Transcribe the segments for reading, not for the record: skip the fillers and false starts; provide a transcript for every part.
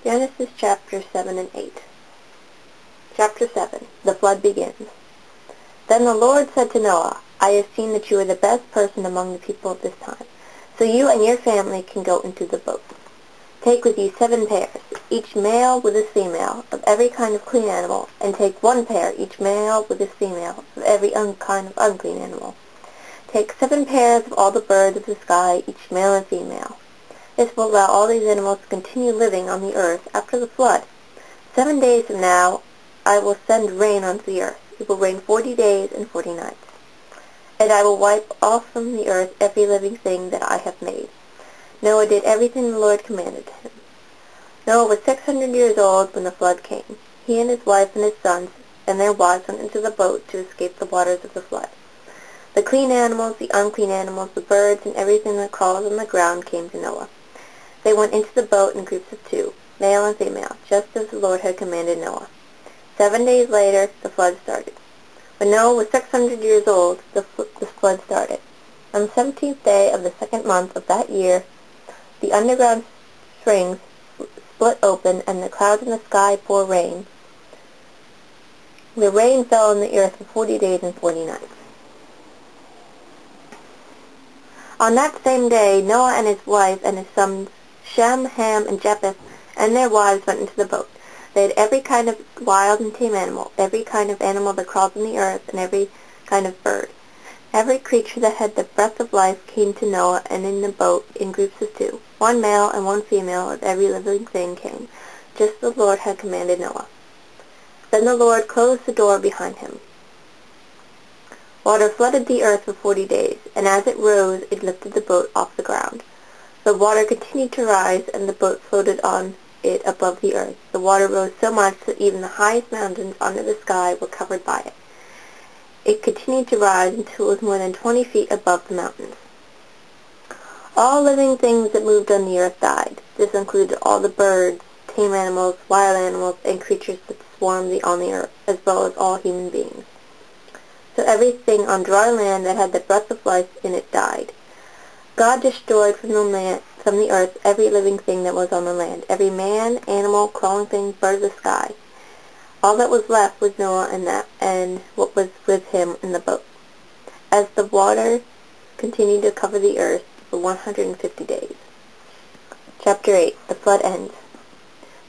Genesis chapter 7 and 8. Chapter 7. The flood begins. Then the Lord said to Noah, I have seen that you are the best person among the people at this time, so you and your family can go into the boat. Take with you 7 pairs, each male with a female, of every kind of clean animal, and take 1 pair, each male with a female, of every kind of unclean animal. Take 7 pairs of all the birds of the sky, each male and female. This will allow all these animals to continue living on the earth after the flood. 7 days from now, I will send rain onto the earth. It will rain 40 days and 40 nights. And I will wipe off from the earth every living thing that I have made. Noah did everything the Lord commanded him. Noah was 600 years old when the flood came. He and his wife and his sons and their wives went into the boat to escape the waters of the flood. The clean animals, the unclean animals, the birds, and everything that crawls on the ground came to Noah. They went into the boat in groups of 2, male and female, just as the Lord had commanded Noah. 7 days later, the flood started. When Noah was 600 years old, the flood started. On the 17th day of the 2nd month of that year, the underground springs split open, and the clouds in the sky poured rain. The rain fell on the earth for 40 days and 40 nights. On that same day, Noah and his wife and his sons Shem, Ham, and Japheth and their wives went into the boat. They had every kind of wild and tame animal, every kind of animal that crawls on the earth, and every kind of bird. Every creature that had the breath of life came to Noah and in the boat in groups of 2. 1 male and 1 female of every living thing came, just as the Lord had commanded Noah. Then the Lord closed the door behind him. Water flooded the earth for 40 days, and as it rose, it lifted the boat off the ground. The water continued to rise, and the boat floated on it above the earth. The water rose so much that even the highest mountains under the sky were covered by it. It continued to rise until it was more than 20 feet above the mountains. All living things that moved on the earth died. This included all the birds, tame animals, wild animals, and creatures that swarmed on the earth, as well as all human beings. So everything on dry land that had the breath of life in it died. God destroyed from the earth every living thing that was on the land, every man, animal, crawling thing, bird of the sky. All that was left was Noah and what was with him in the boat, as the water continued to cover the earth for 150 days. Chapter 8. The flood ends.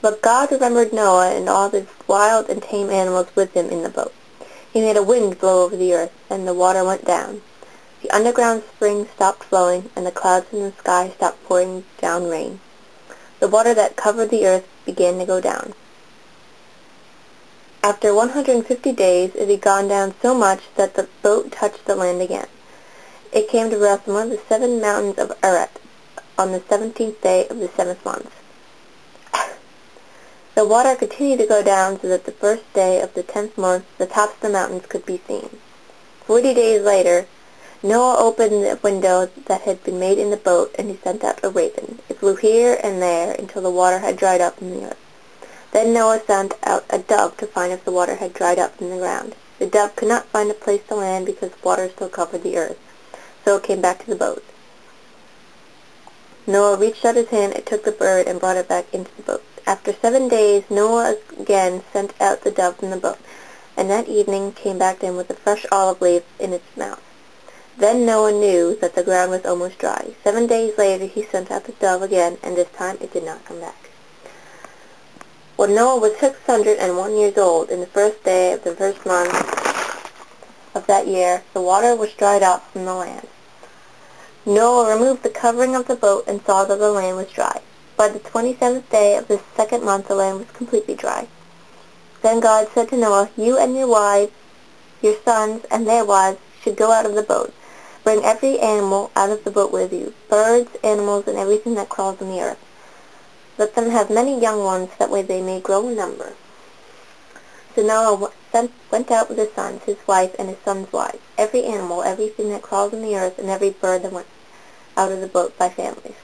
But God remembered Noah and all the wild and tame animals with him in the boat. He made a wind blow over the earth, and the water went down. The underground springs stopped flowing, and the clouds in the sky stopped pouring down rain. The water that covered the earth began to go down. After 150 days, it had gone down so much that the boat touched the land again. It came to rest on one of the 7 mountains of Ararat on the 17th day of the 7th month. The water continued to go down so that the first day of the 10th month the tops of the mountains could be seen. 40 days later, Noah opened the window that had been made in the boat, and he sent out a raven. It flew here and there until the water had dried up in the earth. Then Noah sent out a dove to find if the water had dried up in the ground. The dove could not find a place to land because water still covered the earth, so it came back to the boat. Noah reached out his hand and took the bird and brought it back into the boat. After 7 days, Noah again sent out the dove from the boat, and that evening came back to him with a fresh olive leaf in its mouth. Then Noah knew that the ground was almost dry. 7 days later he sent out the dove again, and this time it did not come back. When Noah was 601 years old, in the first day of the first month of that year, the water was dried up from the land. Noah removed the covering of the boat and saw that the land was dry. By the 27th day of the 2nd month the land was completely dry. Then God said to Noah, You and your wives, your sons, and their wives should go out of the boat. Bring every animal out of the boat with you, birds, animals, and everything that crawls on the earth. Let them have many young ones, that way they may grow in number. So Noah went out with his sons, his wife, and his sons' wives, every animal, everything that crawls on the earth, and every bird that went out of the boat by families.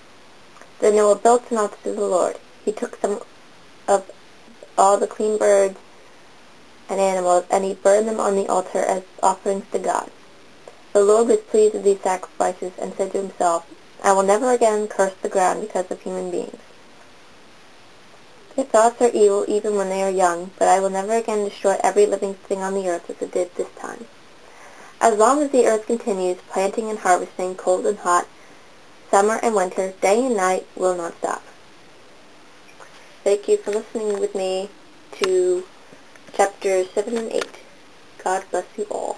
Then Noah built an altar to the Lord. He took some of all the clean birds and animals, and he burned them on the altar as offerings to God. The Lord was pleased with these sacrifices and said to himself, I will never again curse the ground because of human beings. Your thoughts are evil even when they are young, but I will never again destroy every living thing on the earth as I did this time. As long as the earth continues, planting and harvesting, cold and hot, summer and winter, day and night will not stop. Thank you for listening with me to chapters 7 and 8. God bless you all.